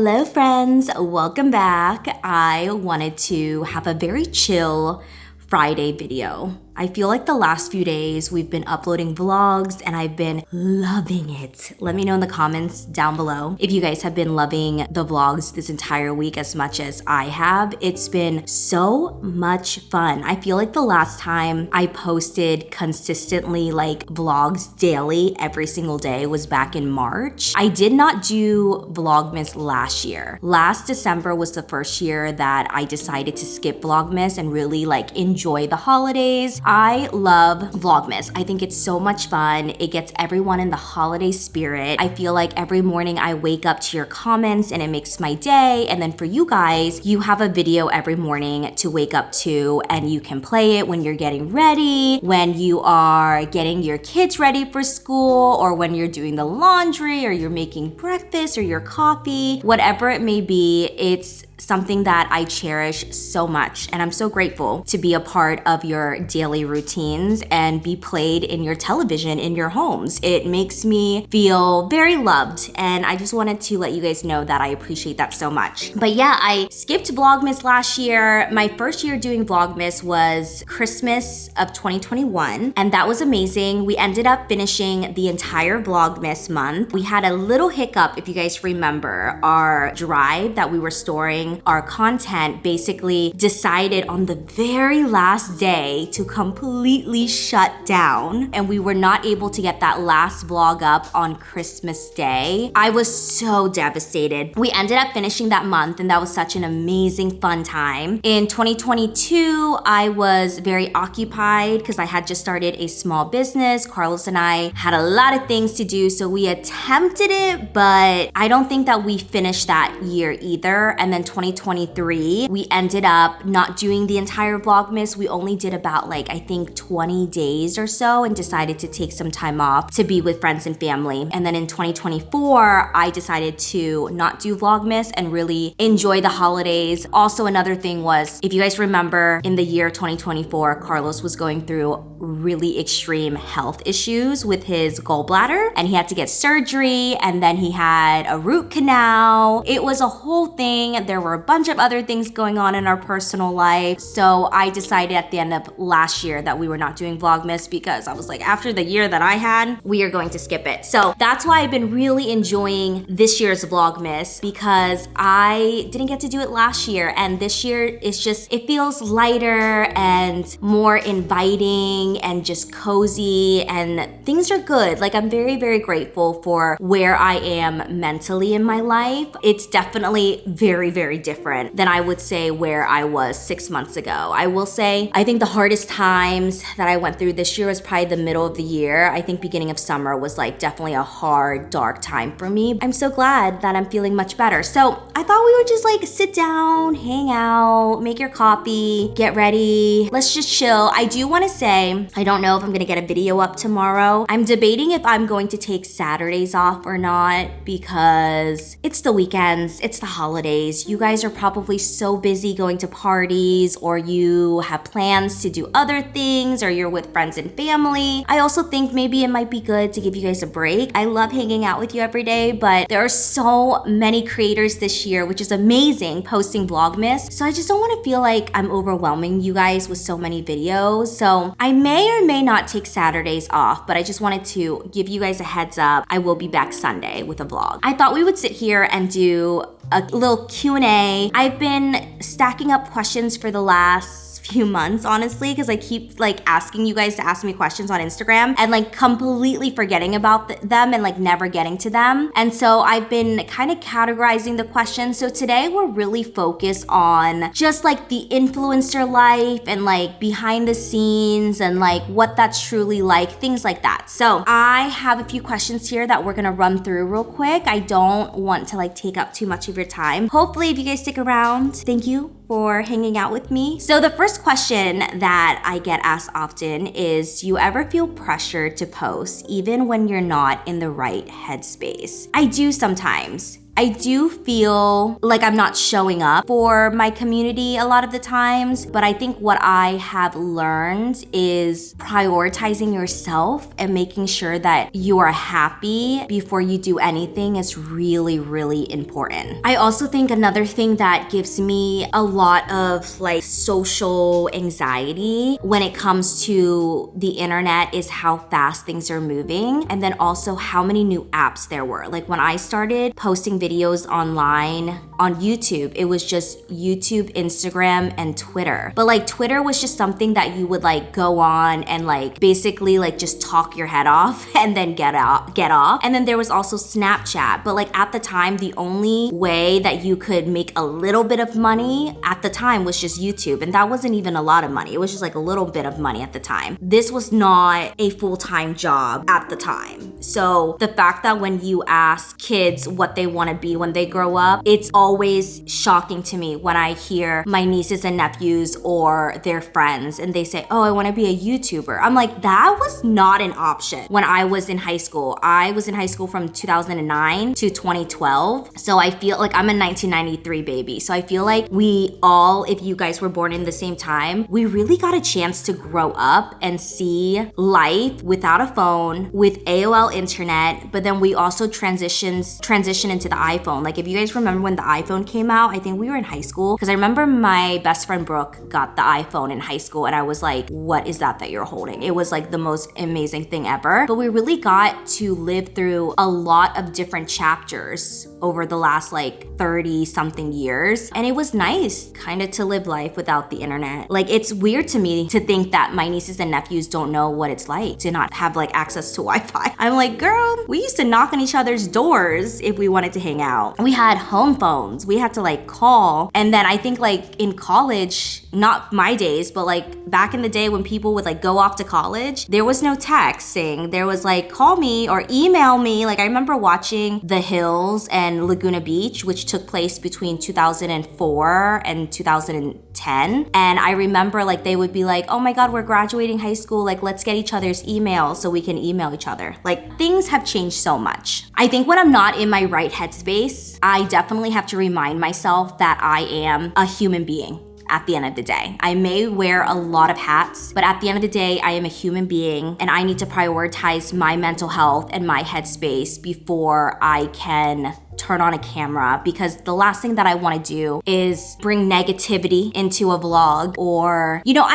Hello friends, welcome back. I wanted to have a very chill Friday video. I feel like the last few days we've been uploading vlogs and I've been loving it. Let me know in the comments down below if you guys have been loving the vlogs this entire week as much as I have. It's been so much fun. I feel like the last time I posted consistently like vlogs daily every single day was back in March. I did not do Vlogmas last year. Last December was the first year that I decided to skip Vlogmas and really like enjoy the holidays. I love Vlogmas. I think it's so much fun. It gets everyone in the holiday spirit. I feel like every morning I wake up to your comments and it makes my day. And then for you guys, you have a video every morning to wake up to and you can play it when you're getting ready, when you are getting your kids ready for school, or when you're doing the laundry, or you're making breakfast or your coffee, whatever it may be. It's something that I cherish so much, and I'm so grateful to be a part of your daily routines and be played in your television in your homes. It makes me feel very loved, and I just wanted to let you guys know that I appreciate that so much. But yeah, I skipped Vlogmas last year. My first year doing Vlogmas was Christmas of 2021, and that was amazing. We ended up finishing the entire Vlogmas month. We had a little hiccup, if you guys remember. Our drive that we were storing our content basically decided on the very last day to completely shut down, and we were not able to get that last vlog up on Christmas Day. I was so devastated. We ended up finishing that month, and that was such an amazing fun time. In 2022, I was very occupied because I had just started a small business. Carlos and I had a lot of things to do, so we attempted it, but I don't think that we finished that year either. And then 2023, we ended up not doing the entire Vlogmas. We only did about I think 20 days or so and decided to take some time off to be with friends and family. And then in 2024, I decided to not do Vlogmas and really enjoy the holidays. Also, another thing was, if you guys remember, in the year 2024, Carlos was going through really extreme health issues with his gallbladder, and he had to get surgery, and then he had a root canal. It was a whole thing. There were a bunch of other things going on in our personal life. So I decided at the end of last year that we were not doing Vlogmas because I was like, after the year that I had, we are going to skip it. So that's why I've been really enjoying this year's Vlogmas, because I didn't get to do it last year. And this year it feels lighter and more inviting and just cozy, and things are good. I'm very, very grateful for where I am mentally in my life. It's definitely very, very different than I would say where I was 6 months ago. I will say, I think the hardest times that I went through this year was probably the middle of the year. I think beginning of summer was definitely a hard, dark time for me. I'm so glad that I'm feeling much better. So I thought we would just sit down, hang out, make your coffee, get ready. Let's just chill. I do want to say, I don't know if I'm gonna get a video up tomorrow. I'm debating if I'm going to take Saturdays off or not, because it's the weekends, it's the holidays. You guys are probably so busy going to parties, or you have plans to do other things, or you're with friends and family. I also think maybe it might be good to give you guys a break. I love hanging out with you every day, but there are so many creators this year, which is amazing, posting Vlogmas. So I just don't want to feel like I'm overwhelming you guys with so many videos. So I may or may not take Saturdays off, but I just wanted to give you guys a heads up. I will be back Sunday with a vlog. I thought we would sit here and do a little Q&A. I've been stacking up questions for the last few months, honestly, because I keep asking you guys to ask me questions on Instagram and completely forgetting about them and never getting to them. And so I've been kind of categorizing the questions. So today we're really focused on just the influencer life and behind the scenes and what that's truly like, things like that. So I have a few questions here that we're gonna run through real quick. I don't want to take up too much of your time. Hopefully, if you guys stick around, thank you for hanging out with me. So the first question that I get asked often is, do you ever feel pressure to post even when you're not in the right headspace? I do sometimes. I do feel like I'm not showing up for my community a lot of the times, but I think what I have learned is prioritizing yourself and making sure that you are happy before you do anything is really, really important. I also think another thing that gives me a lot of like social anxiety when it comes to the internet is how fast things are moving, and then also how many new apps there were. Like when I started posting videos online on YouTube, it was just YouTube, Instagram, and Twitter. But like Twitter was just something that you would like go on and like basically like just talk your head off and then get off. And then there was also Snapchat. But like at the time, the only way that you could make a little bit of money at the time was just YouTube. And that wasn't even a lot of money. It was just like a little bit of money at the time. This was not a full-time job at the time. So the fact that when you ask kids what they want to be when they grow up, it's always shocking to me when I hear my nieces and nephews or their friends and they say, oh, I want to be a YouTuber. I'm like, that was not an option when I was in high school. I was in high school from 2009 to 2012. So I feel like I'm a 1993 baby. So I feel like we all, if you guys were born in the same time, we really got a chance to grow up and see life without a phone, with AOL internet, but then we also transition into the iPhone. Like if you guys remember when the iPhone came out, I think we were in high school, because I remember my best friend Brooke got the iPhone in high school and I was like, what is that you're holding? It was like the most amazing thing ever. But we really got to live through a lot of different chapters over the last like 30 something years. And it was nice kind of to live life without the internet. Like it's weird to me to think that my nieces and nephews don't know what it's like to not have like access to Wi-Fi. I'm like, girl, we used to knock on each other's doors if we wanted to hang out. We had home phones. We had to like call. And then I think like in college, not my days, but like back in the day when people would like go off to college, there was no texting. There was like call me or email me. Like I remember watching The Hills and Laguna Beach, which took place between 2004 and 2010. And I remember like they would be like, oh my God, we're graduating high school. Like let's get each other's emails so we can email each other. Like things have changed so much. I think when I'm not in my right headspace, I definitely have to remind myself that I am a human being. At the end of the day, I may wear a lot of hats, but at the end of the day, I am a human being and I need to prioritize my mental health and my headspace before I can turn on a camera, because the last thing that I want to do is bring negativity into a vlog. Or, you know,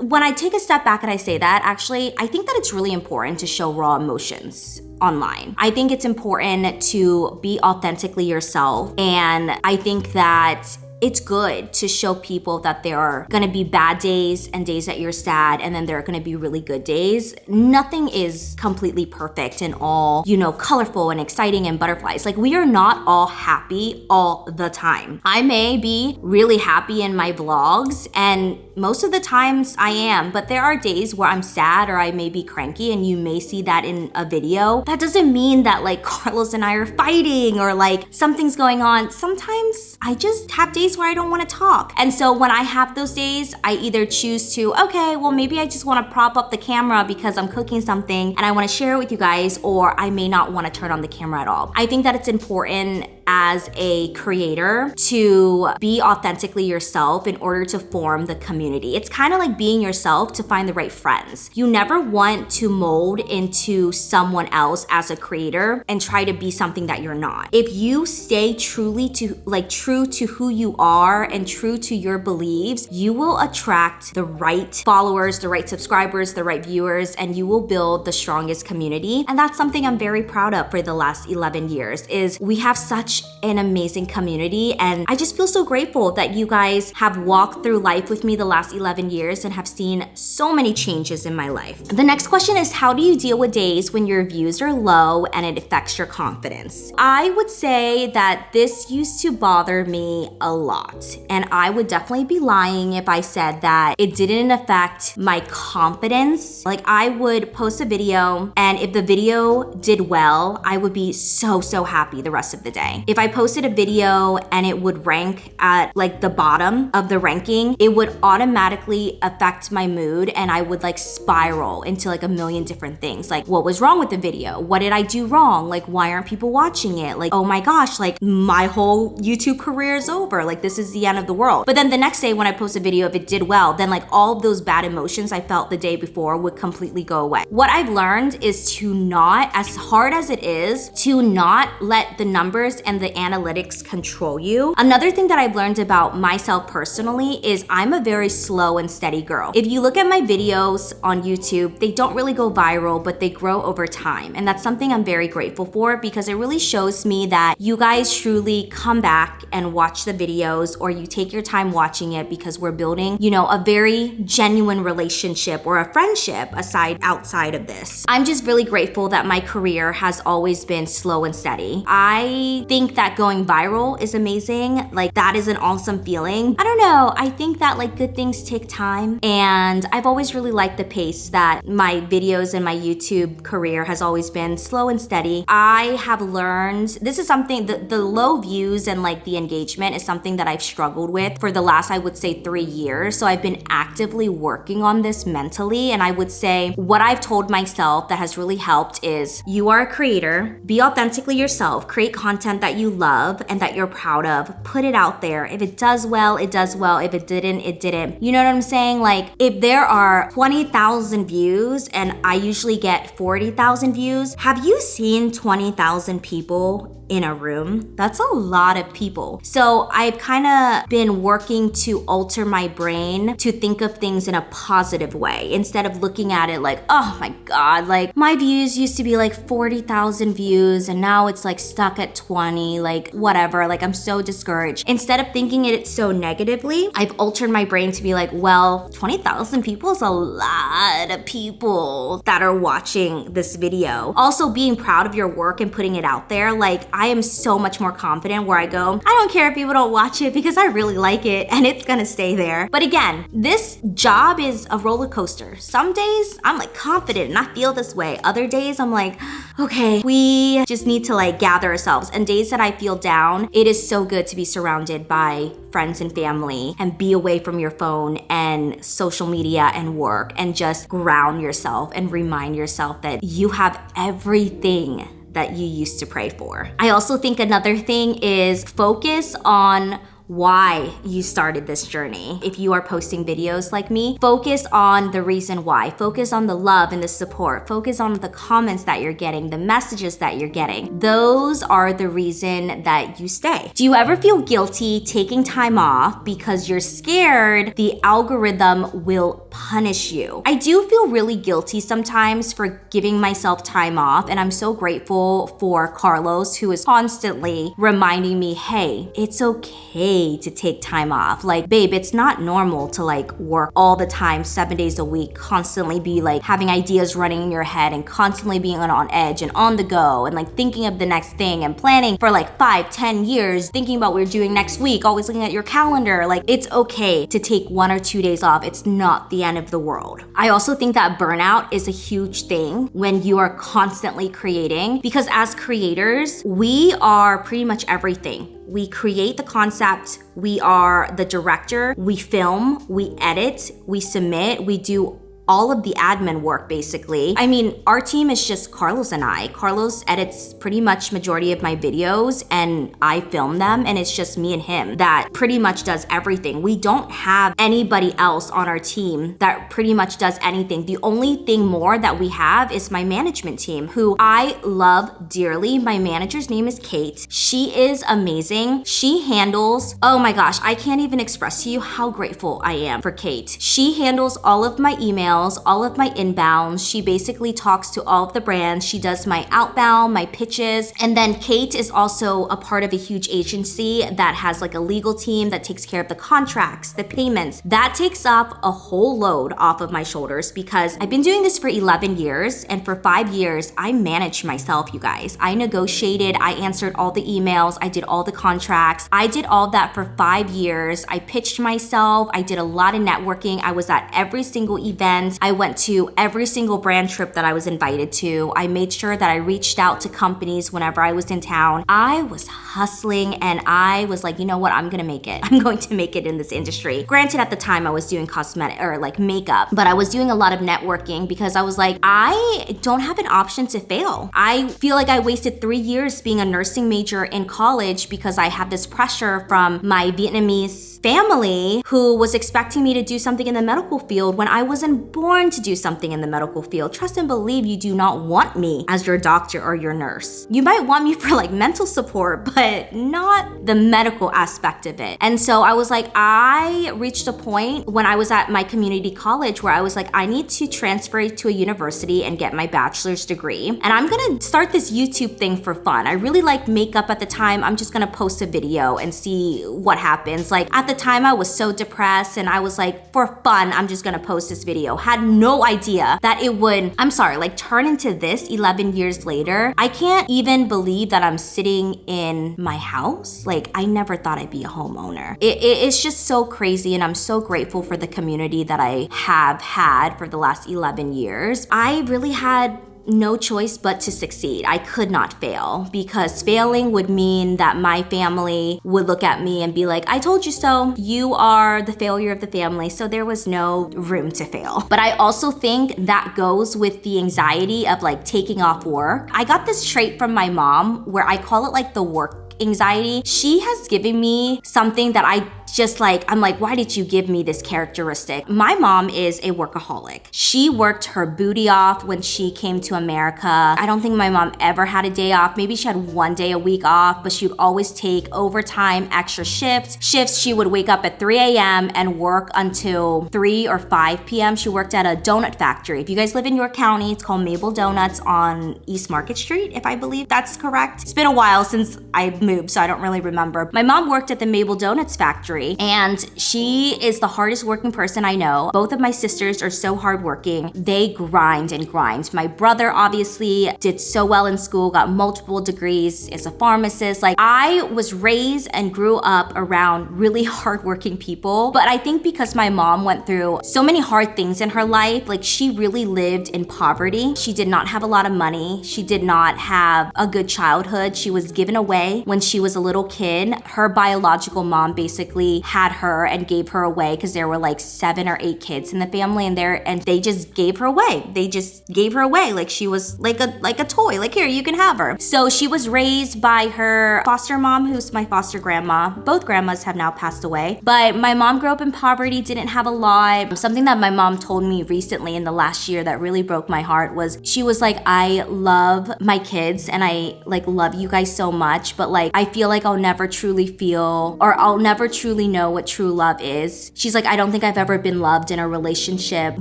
when I take a step back and I say that, actually, I think that it's really important to show raw emotions online. I think it's important to be authentically yourself, and I think that it's good to show people that there are gonna be bad days and days that you're sad, and then there are gonna be really good days. Nothing is completely perfect and all, you know, colorful and exciting and butterflies. Like we are not all happy all the time. I may be really happy in my vlogs, and most of the times I am, but there are days where I'm sad or I may be cranky, and you may see that in a video. That doesn't mean that like Carlos and I are fighting or like something's going on. Sometimes I just have days where I don't want to talk. And so when I have those days, I either choose to, okay, well maybe I just want to prop up the camera because I'm cooking something and I want to share it with you guys, or I may not want to turn on the camera at all. I think that it's important as a creator to be authentically yourself in order to form the community. It's kind of like being yourself to find the right friends. You never want to mold into someone else as a creator and try to be something that you're not. If you stay true to who you are and true to your beliefs, you will attract the right followers, the right subscribers, the right viewers, and you will build the strongest community. And that's something I'm very proud of for the last 11 years, is we have such an amazing community. And I just feel so grateful that you guys have walked through life with me the last 11 years and have seen so many changes in my life. The next question is, how do you deal with days when your views are low and it affects your confidence? I would say that this used to bother me a lot. And I would definitely be lying if I said that it didn't affect my confidence. Like I would post a video, and if the video did well, I would be so happy the rest of the day. If I posted a video and it would rank at like the bottom of the ranking, it would automatically affect my mood and I would like spiral into like a million different things. Like, what was wrong with the video? What did I do wrong? Like, why aren't people watching it? Like, oh my gosh, like my whole YouTube career is over. Like, this is the end of the world. But then the next day when I post a video, if it did well, then like all of those bad emotions I felt the day before would completely go away. What I've learned is to not, as hard as it is, to not let the numbers and the analytics control you. Another thing that I've learned about myself personally is I'm a very slow and steady girl. If you look at my videos on YouTube, they don't really go viral, but they grow over time. And that's something I'm very grateful for because it really shows me that you guys truly come back and watch the videos, or you take your time watching it because we're building, you know, a very genuine relationship or a friendship outside of this. I'm just really grateful that my career has always been slow and steady. I think that going viral is amazing. Like, that is an awesome feeling. I don't know. I think that like good things take time, and I've always really liked the pace that my videos and my YouTube career has always been slow and steady. I have learned, this is something, the low views and like the engagement is something that I've struggled with for the last, I would say, 3 years. So I've been actively working on this mentally, and I would say what I've told myself that has really helped is you are a creator, be authentically yourself, create content that you love and that you're proud of, put it out there. If it does well, it does well. If it didn't, it didn't. You know what I'm saying? Like, if there are 20,000 views and I usually get 40,000 views, have you seen 20,000 people in a room? That's a lot of people. So I've kind of been working to alter my brain to think of things in a positive way instead of looking at it like, oh my God, like my views used to be like 40,000 views and now it's like stuck at 20, like whatever, like I'm so discouraged. Instead of thinking it so negatively, I've altered my brain to be like, well, 20,000 people is a lot of people that are watching this video. Also, being proud of your work and putting it out there, like I am so much more confident where I go, I don't care if people don't watch it because I really like it and it's gonna stay there. But again, this job is a roller coaster. Some days I'm like confident and I feel this way. Other days I'm like, okay, we just need to like gather ourselves. And days that I feel down, it is so good to be surrounded by friends and family and be away from your phone and social media and work and just ground yourself and remind yourself that you have everything that you used to pray for. I also think another thing is focus on why you started this journey. If you are posting videos like me, focus on the reason why. Focus on the love and the support. Focus on the comments that you're getting, the messages that you're getting. Those are the reason that you stay. Do you ever feel guilty taking time off because you're scared the algorithm will punish you? I do feel really guilty sometimes for giving myself time off, and I'm so grateful for Carlos, who is constantly reminding me, hey, it's okay to take time off. Like, babe, it's not normal to like work all the time, 7 days a week, constantly be like having ideas running in your head and constantly being on edge and on the go and like thinking of the next thing and planning for like 5-10 years, thinking about what you're doing next week, always looking at your calendar. Like, it's okay to take 1 or 2 days off. It's not the end of the world. I also think that burnout is a huge thing when you are constantly creating, because as creators, we are pretty much everything. We create the concept, we are the director, we film, we edit, we submit, we do all of the admin work basically. I mean, our team is just Carlos and I. Carlos edits pretty much majority of my videos and I film them, and it's just me and him that pretty much does everything. We don't have anybody else on our team that pretty much does anything. The only thing more that we have is my management team, who I love dearly. My manager's name is Kate. She is amazing. She handles, oh my gosh, I can't even express to you how grateful I am for Kate. She handles all of my emails, all of my inbounds. She basically talks to all of the brands. She does my outbound, my pitches. And then Kate is also a part of a huge agency that has like a legal team that takes care of the contracts, the payments. That takes up a whole load off of my shoulders because I've been doing this for 11 years. And for 5 years, I managed myself, you guys. I negotiated, I answered all the emails, I did all the contracts. I did all that for 5 years. I pitched myself. I did a lot of networking. I was at every single event. and I went to every single brand trip that I was invited to. I made sure that I reached out to companies whenever I was in town. I was hustling and I was like, you know what, I'm gonna make it. I'm going to make it in this industry. Granted, at the time I was doing cosmetic or like makeup, but I was doing a lot of networking because I was like, I don't have an option to fail. I feel like I wasted 3 years being a nursing major in college because I had this pressure from my Vietnamese family who was expecting me to do something in the medical field when I wasn't born to do something in the medical field. Trust and believe you do not want me as your doctor or your nurse. You might want me for like mental support, but not the medical aspect of it. And so I was like, I reached a point when I was at my community college where I was like, I need to transfer to a university and get my bachelor's degree. And I'm gonna start this YouTube thing for fun. I really liked makeup at the time. I'm just gonna post a video and see what happens. Like at the time I was so depressed and I was like, for fun, I'm just gonna post this video. Had no idea that it would, like turn into this 11 years later. I can't even believe that I'm sitting in my house. Like I never thought I'd be a homeowner. It's just so crazy, and I'm so grateful for the community that I have had for the last 11 years. I really had no choice but to succeed. I could not fail because failing would mean that my family would look at me and be like, I told you so. You are the failure of the family. So there was no room to fail. But I also think that goes with the anxiety of like taking off work. I got this trait from my mom where I call it like the work anxiety. She has given me something that I'm like, why did you give me this characteristic? My mom is a workaholic. She worked her booty off when she came to America. I don't think my mom ever had a day off. Maybe she had 1 day a week off, but she would always take overtime, extra shifts. She would wake up at 3 a.m. and work until 3 or 5 p.m. She worked at a donut factory. If you guys live in York County, it's called Muiltple Donuts on East Market Street, if I believe that's correct. It's been a while since I moved, so I don't really remember. My mom worked at the Muiltple Donuts factory, and she is the hardest working person I know. Both of my sisters are so hardworking. They grind and grind. My brother obviously did so well in school, got multiple degrees, is a pharmacist. Like I was raised and grew up around really hardworking people. But I think because my mom went through so many hard things in her life, like she really lived in poverty. She did not have a lot of money. She did not have a good childhood. She was given away when she was a little kid. Her biological mom basically had her and gave her away because there were like 7 or 8 kids in the family, and they just gave her away. They just gave her away like she was like a toy. Like, here, you can have her. So she was raised by her foster mom, who's my foster grandma. Both grandmas have now passed away. But my mom grew up in poverty, didn't have a lot. Something that my mom told me recently in the last year that really broke my heart was she was like, I love my kids and I like love you guys so much, but like I feel like I'll never truly feel, or I'll never truly know what true love is. She's like, I don't think I've ever been loved in a relationship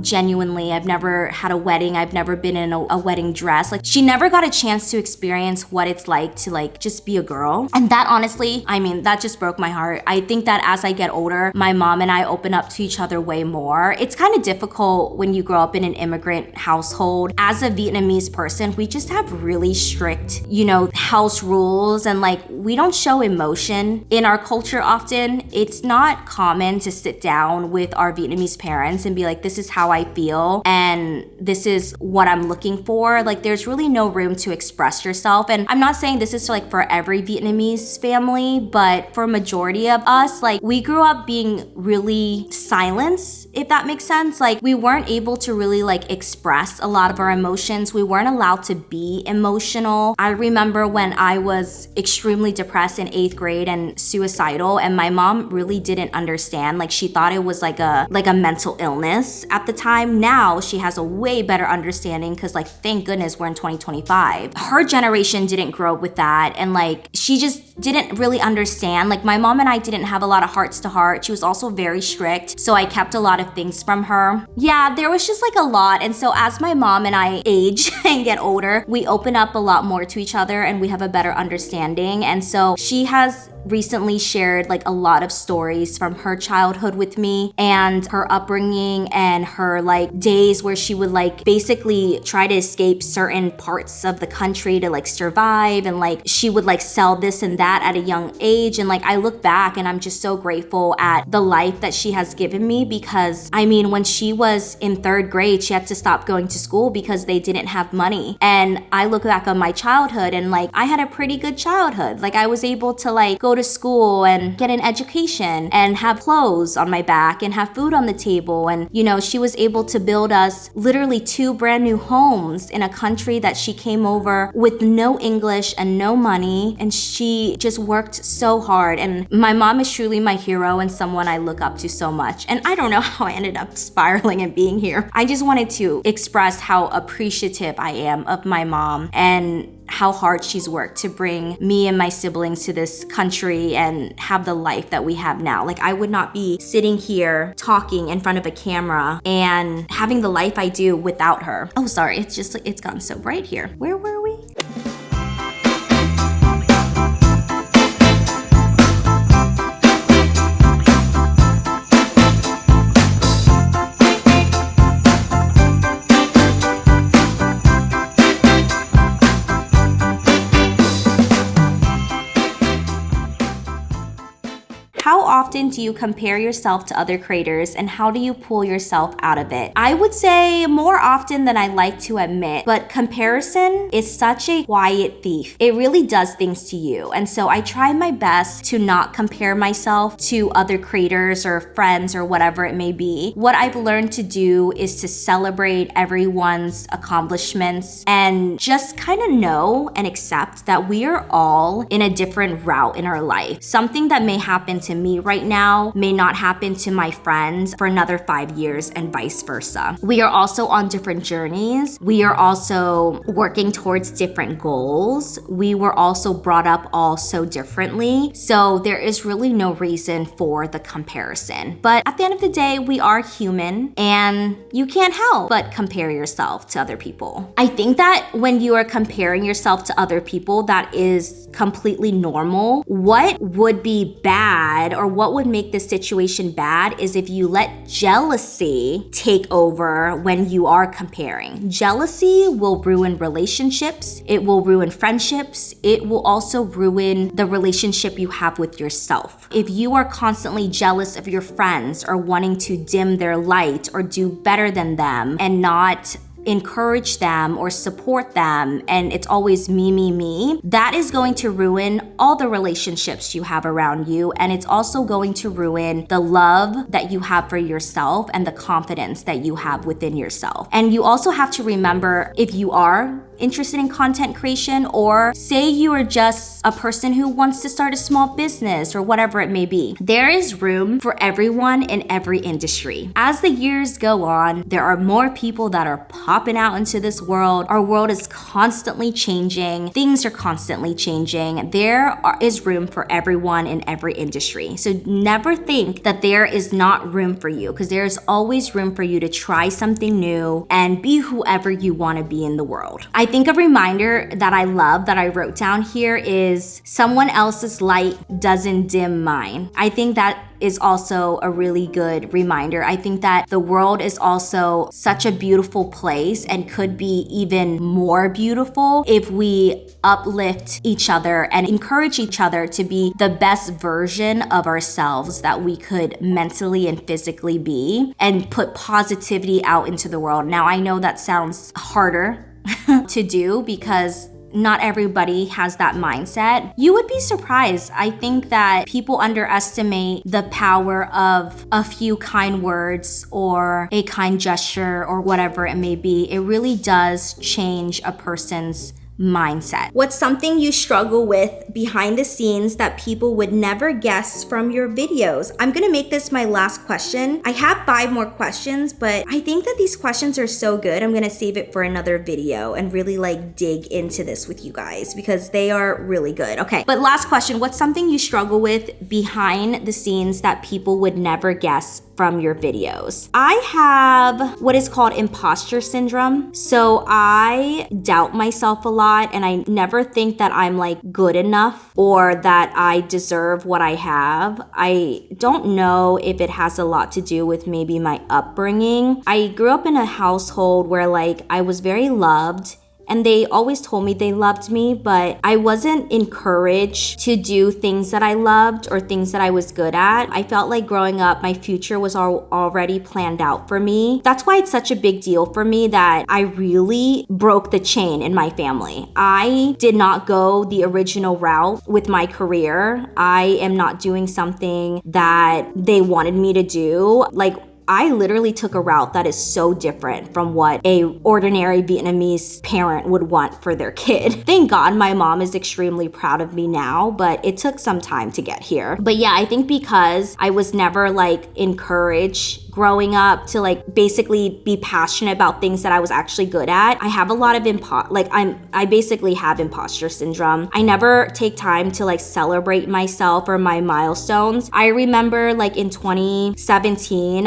genuinely. I've never had a wedding. I've never been in a wedding dress. Like she never got a chance to experience what it's like to like just be a girl. And that honestly, I mean, that just broke my heart. I think that as I get older, my mom and I open up to each other way more. It's kind of difficult when you grow up in an immigrant household. As a Vietnamese person, we just have really strict, house rules, and like we don't show emotion in our culture often. It's not common to sit down with our Vietnamese parents and be like, this is how I feel and this is what I'm looking for. Like there's really no room to express yourself. And I'm not saying this is like for every Vietnamese family, but for a majority of us, like we grew up being really silenced, if that makes sense. Like we weren't able to really like express a lot of our emotions. We weren't allowed to be emotional. I remember when I was extremely depressed in 8th grade and suicidal, and my mom really didn't understand. Like she thought it was like a mental illness at the time. Now she has a way better understanding because like thank goodness we're in 2025. Her generation didn't grow up with that, and like she just didn't really understand. Like my mom and I didn't have a lot of hearts to heart. She was also very strict, so I kept a lot of things from her. Yeah, there was just like a lot. And so as my mom and I age and get older, we open up a lot more to each other and we have a better understanding. And so she has recently shared like a lot of stories from her childhood with me and her upbringing and her like days where she would like basically try to escape certain parts of the country to like survive, and like she would like sell this and that at a young age. And like I look back and I'm just so grateful at the life that she has given me, because I mean, when she was in 3rd grade, she had to stop going to school because they didn't have money. And I look back on my childhood and like I had a pretty good childhood. Like I was able to like go to school and get an education and have clothes on my back and have food on the table. And you know, she was able to build us literally 2 brand new homes in a country that she came over with no English and no money, and she just worked so hard. And my mom is truly my hero and someone I look up to so much. And I don't know how I ended up spiraling and being here. I just wanted to express how appreciative I am of my mom and how hard she's worked to bring me and my siblings to this country and have the life that we have now. Like I would not be sitting here talking in front of a camera and having the life I do without her. Oh, sorry, it's gotten so bright here. Where were we? How often do you compare yourself to other creators, and how do you pull yourself out of it? I would say more often than I like to admit, but comparison is such a quiet thief. It really does things to you. And so I try my best to not compare myself to other creators or friends or whatever it may be. What I've learned to do is to celebrate everyone's accomplishments and just kind of know and accept that we are all in a different route in our life. Something that may happen to me right now may not happen to my friends for another 5 years, and vice versa. We are also on different journeys. We are also working towards different goals. We were also brought up all so differently. So there is really no reason for the comparison. But at the end of the day, we are human and you can't help but compare yourself to other people. I think that when you are comparing yourself to other people, that is completely normal. What would be bad, or what would make this situation bad, is if you let jealousy take over when you are comparing. Jealousy will ruin relationships, it will ruin friendships, it will also ruin the relationship you have with yourself. If you are constantly jealous of your friends or wanting to dim their light or do better than them and not encourage them or support them, and it's always me, that is going to ruin all the relationships you have around you, and it's also going to ruin the love that you have for yourself and the confidence that you have within yourself. And you also have to remember, if you are interested in content creation, or say you are just a person who wants to start a small business or whatever it may be, there is room for everyone in every industry. As the years go on, there are more people that are popping out into this world. Our world is constantly changing. Things are constantly changing. There is room for everyone in every industry. So never think that there is not room for you, because there is always room for you to try something new and be whoever you want to be in the world. I think a reminder that I love that I wrote down here is, someone else's light doesn't dim mine. I think that is also a really good reminder. I think that the world is also such a beautiful place and could be even more beautiful if we uplift each other and encourage each other to be the best version of ourselves that we could mentally and physically be, and put positivity out into the world. Now, I know that sounds harder to do because not everybody has that mindset. You would be surprised. I think that people underestimate the power of a few kind words or a kind gesture or whatever it may be. It really does change a person's mindset. What's something you struggle with behind the scenes that people would never guess from your videos? I'm gonna make this my last question. I have 5 more questions, but I think that these questions are so good, I'm gonna save it for another video and really like dig into this with you guys because they are really good. Okay, but last question, what's something you struggle with behind the scenes that people would never guess from your videos. I have what is called imposter syndrome. So I doubt myself a lot and I never think that I'm like good enough or that I deserve what I have. I don't know if it has a lot to do with maybe my upbringing. I grew up in a household where like I was very loved and they always told me they loved me, but I wasn't encouraged to do things that I loved or things that I was good at. I felt like growing up, my future was already planned out for me. That's why it's such a big deal for me that I really broke the chain in my family. I did not go the original route with my career. I am not doing something that they wanted me to do. Like, I literally took a route that is so different from what a ordinary Vietnamese parent would want for their kid. Thank God my mom is extremely proud of me now, but it took some time to get here. But yeah, I think because I was never like encouraged growing up to like basically be passionate about things that I was actually good at, I have a lot of I basically have imposter syndrome. I never take time to like celebrate myself or my milestones. I remember like in 2017,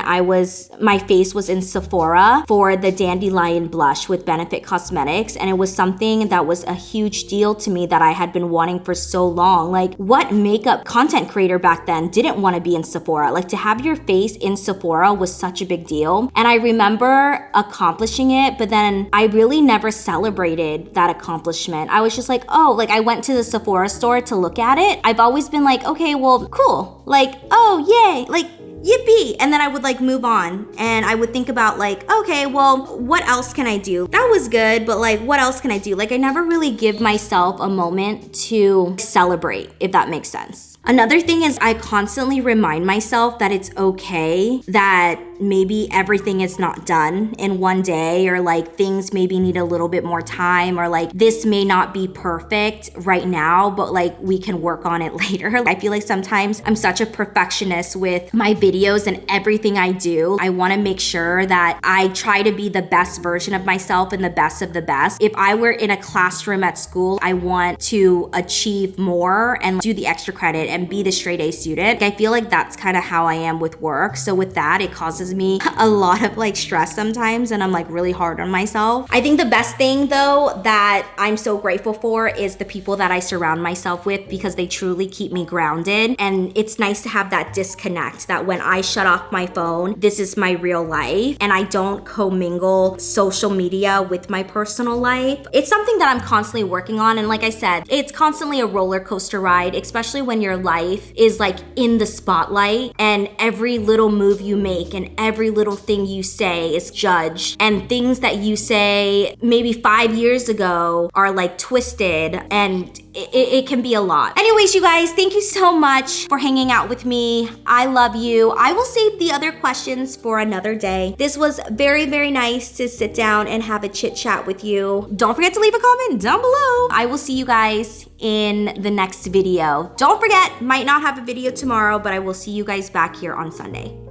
my face was in Sephora for the Dandelion blush with Benefit Cosmetics, and it was something that was a huge deal to me that I had been wanting for so long. Like, what makeup content creator back then didn't want to be in Sephora? Like, to have your face in Sephora was such a big deal. And I remember accomplishing it, but then I really never celebrated that accomplishment. I was just like, oh, like I went to the Sephora store to look at it. I've always been like, okay, well, cool. Like, oh, yay. Like, yippee. And then I would like move on and I would think about like, okay, well, what else can I do? That was good, but like, what else can I do? Like, I never really give myself a moment to celebrate, if that makes sense. Another thing is I constantly remind myself that it's okay that maybe everything is not done in one day, or like things maybe need a little bit more time, or like this may not be perfect right now, but like we can work on it later. I feel like sometimes I'm such a perfectionist with my videos and everything I do. I want to make sure that I try to be the best version of myself and the best of the best. If I were in a classroom at school, I want to achieve more and do the extra credit and be the straight A student. I feel like that's kind of how I am with work. So with that, it causes me a lot of like stress sometimes, and I'm like really hard on myself. I think the best thing though that I'm so grateful for is the people that I surround myself with, because they truly keep me grounded. And it's nice to have that disconnect, that when I shut off my phone, this is my real life and I don't commingle social media with my personal life. It's something that I'm constantly working on. And like I said, it's constantly a roller coaster ride, especially when your life is like in the spotlight and every little move you make and every little thing you say is judged, and things that you say maybe 5 years ago are like twisted, and it can be a lot. Anyways, you guys, thank you so much for hanging out with me. I love you. I will save the other questions for another day. This was very, very nice to sit down and have a chit chat with you. Don't forget to leave a comment down below. I will see you guys in the next video. Don't forget, might not have a video tomorrow, but I will see you guys back here on Sunday.